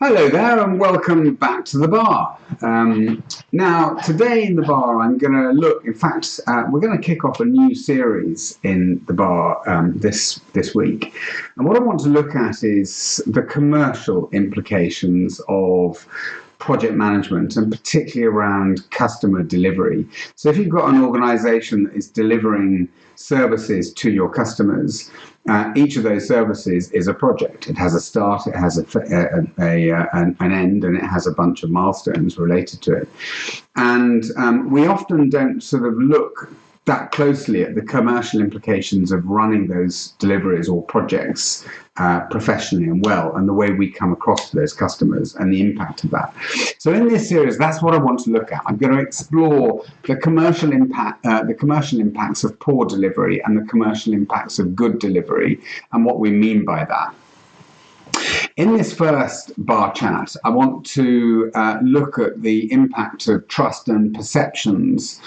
Hello there and welcome back to the bar. Now, today in the bar I'm going to look, in fact, we're going to kick off a new series in the bar this week. And what I want to look at is the commercial implications of project management, and particularly around customer delivery. So if you've got an organisation that is delivering services to your customers, each of those services is a project. It has a start, it has an end, and it has a bunch of milestones related to it. And we often don't sort of look that closely at the commercial implications of running those deliveries or projects professionally and well, and the way we come across to those customers and the impact of that. So in this series, that's what I want to look at. I'm going to explore the commercial impacts of poor delivery and the commercial impacts of good delivery and what we mean by that. In this first bar chat, I want to look at the impact of trust and perceptions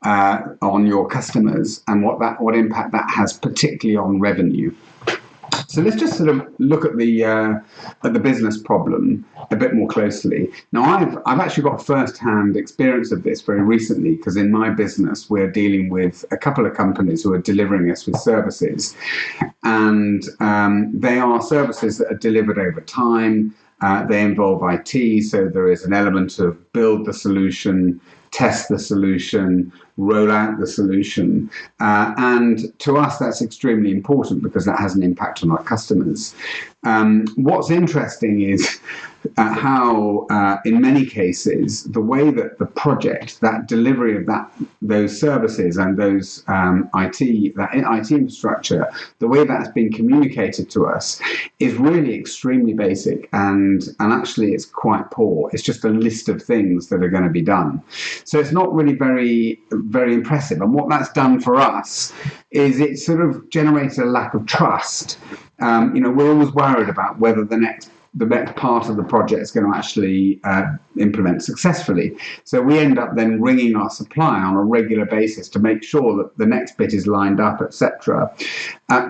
on your customers and what impact that has, particularly on revenue. So let's just sort of look at the business problem a bit more closely. Now, I've actually got first-hand experience of this very recently, because in my business we're dealing with a couple of companies who are delivering us with services, and they are services that are delivered over time. They involve IT, so there is an element of build the solution, test the solution, roll out the solution. And to us, that's extremely important because that has an impact on our customers. What's interesting is how, in many cases, the way that the project, that delivery of those services and those IT infrastructure, the way that's been communicated to us is really extremely basic, and actually it's quite poor. It's just a list of things that are going to be done. So it's not really very impressive. And what that's done for us is it sort of generated a lack of trust. We're always worried about whether the next part of the project is going to actually implement successfully. So we end up then ringing our supplier on a regular basis to make sure that the next bit is lined up, etc.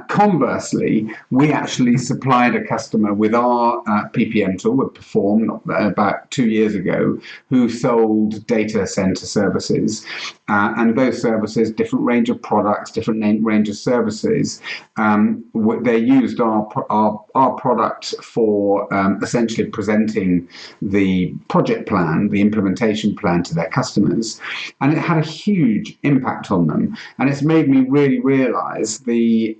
Conversely, we actually supplied a customer with our PPM tool, with Perform, about 2 years ago, who sold data center services. And those services, different range of products, different range of services, they used our product for essentially presenting the project plan, the implementation plan to their customers. And it had a huge impact on them. And it's made me really realize the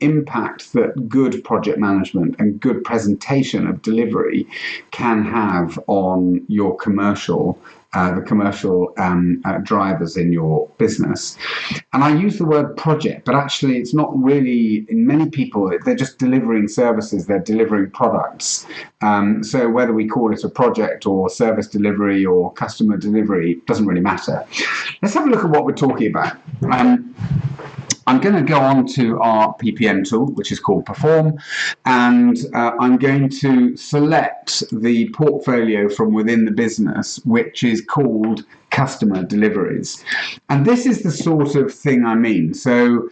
impact that good project management and good presentation of delivery can have on your the commercial drivers in your business. And I use the word project, but actually it's not really, in many people, they're just delivering services, they're delivering products. So whether we call it a project or service delivery or customer delivery, doesn't really matter. Let's have a look at what we're talking about. I'm going to go on to our PPM tool, which is called Perform, and I'm going to select the portfolio from within the business, which is called customer deliveries. And this is the sort of thing I mean. So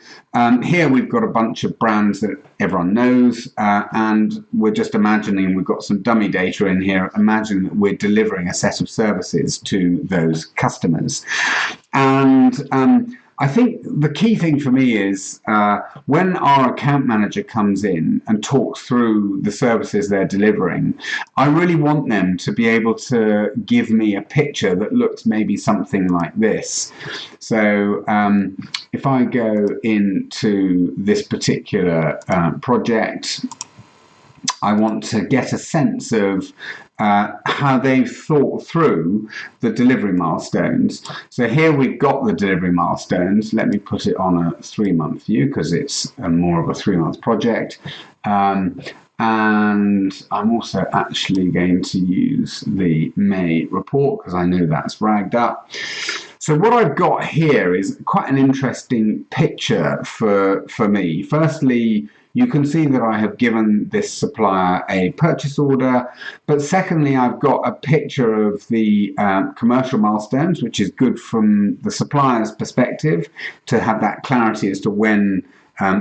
here we've got a bunch of brands that everyone knows, and we're just imagining, we've got some dummy data in here, imagine that we're delivering a set of services to those customers. And I think the key thing for me is when our account manager comes in and talks through the services they're delivering, I really want them to be able to give me a picture that looks maybe something like this. So if I go into this particular project, I want to get a sense of how they've thought through the delivery milestones. So here we've got the delivery milestones. Let me put it on a 3-month view because it's more of a 3-month project. And I'm also actually going to use the May report because I know that's ragged up. So what I've got here is quite an interesting picture for me. Firstly, you can see that I have given this supplier a purchase order, but secondly, I've got a picture of the commercial milestones, which is good from the supplier's perspective to have that clarity as to when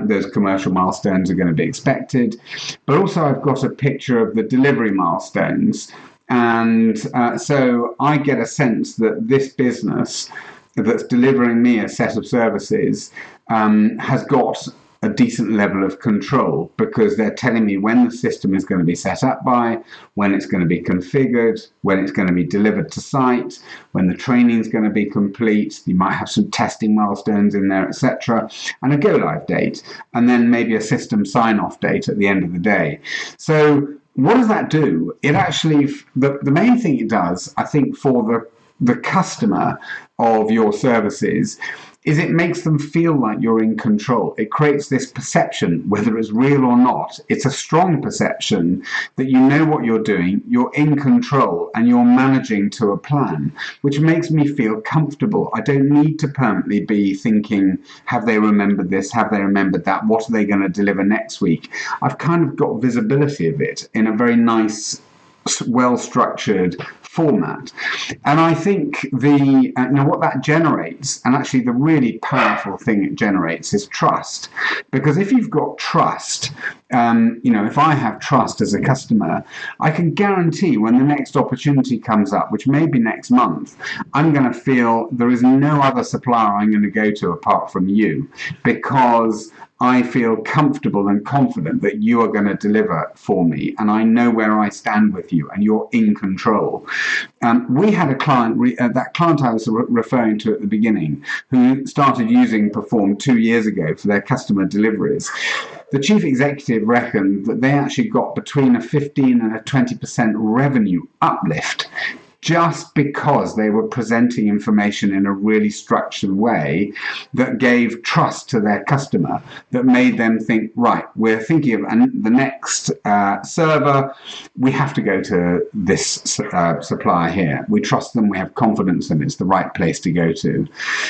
those commercial milestones are going to be expected. But also I've got a picture of the delivery milestones. And so I get a sense that this business that's delivering me a set of services has got a decent level of control, because they're telling me when the system is going to be set up by, when it's going to be configured, when it's going to be delivered to site, when the training is going to be complete. You might have some testing milestones in there, etc., and a go live date, and then maybe a system sign off date at the end of the day. So what does that do? It actually, the main thing it does, I think, for the customer of your services, is it makes them feel like you're in control. It creates this perception, whether it's real or not. It's a strong perception that you know what you're doing, you're in control, and you're managing to a plan, which makes me feel comfortable. I don't need to permanently be thinking, have they remembered this? Have they remembered that? What are they going to deliver next week? I've kind of got visibility of it in a very nice, well-structured format. And I think now what that generates, and actually the really powerful thing it generates, is trust. Because if you've got trust, if I have trust as a customer, I can guarantee when the next opportunity comes up, which may be next month, I'm going to feel there is no other supplier I'm going to go to apart from you, because I feel comfortable and confident that you are going to deliver for me, and I know where I stand with you, and you're in control. We had a client, that client I was referring to at the beginning, who started using Perform 2 years ago for their customer deliveries. The chief executive reckoned that they actually got between a 15 and a 20% revenue uplift, just because they were presenting information in a really structured way that gave trust to their customer, that made them think, right, we're thinking of the next server, we have to go to this supplier here. We trust them, we have confidence in it's the right place to go to.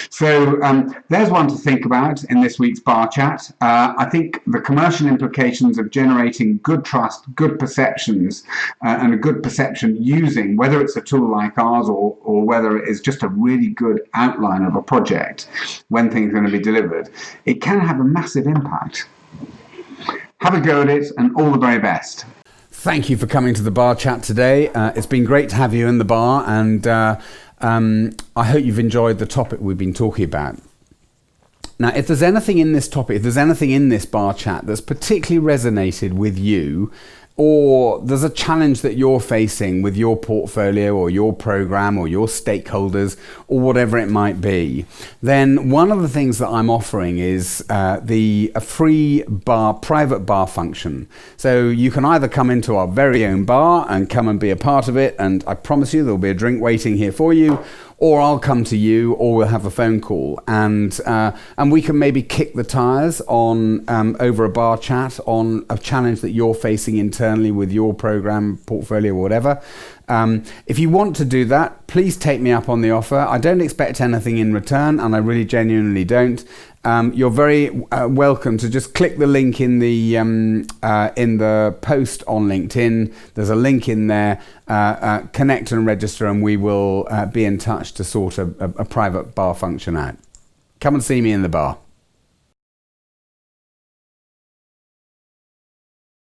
So there's one to think about in this week's bar chat. I think the commercial implications of generating good trust, good perceptions, and a good perception using, whether it's a tool like ours or whether it is just a really good outline of a project when things are going to be delivered, it can have a massive impact. Have a go at it, and all the very best. Thank you for coming to the bar chat today. It's been great to have you in the bar, and I hope you've enjoyed the topic we've been talking about. Now, if there's anything in this topic, if there's anything in this bar chat that's particularly resonated with you, or there's a challenge that you're facing with your portfolio or your program or your stakeholders or whatever it might be, then one of the things that I'm offering is a free private bar function. So you can either come into our very own bar and come and be a part of it, and I promise you there'll be a drink waiting here for you, or I'll come to you, or we'll have a phone call, and we can maybe kick the tires on over a bar chat on a challenge that you're facing internally with your program, portfolio, or whatever. If you want to do that, please take me up on the offer. I don't expect anything in return, and I really genuinely don't. You're very welcome to just click the link in the post on LinkedIn. There's a link in there. Connect and register, and we will be in touch to sort a private bar function out. Come and see me in the bar.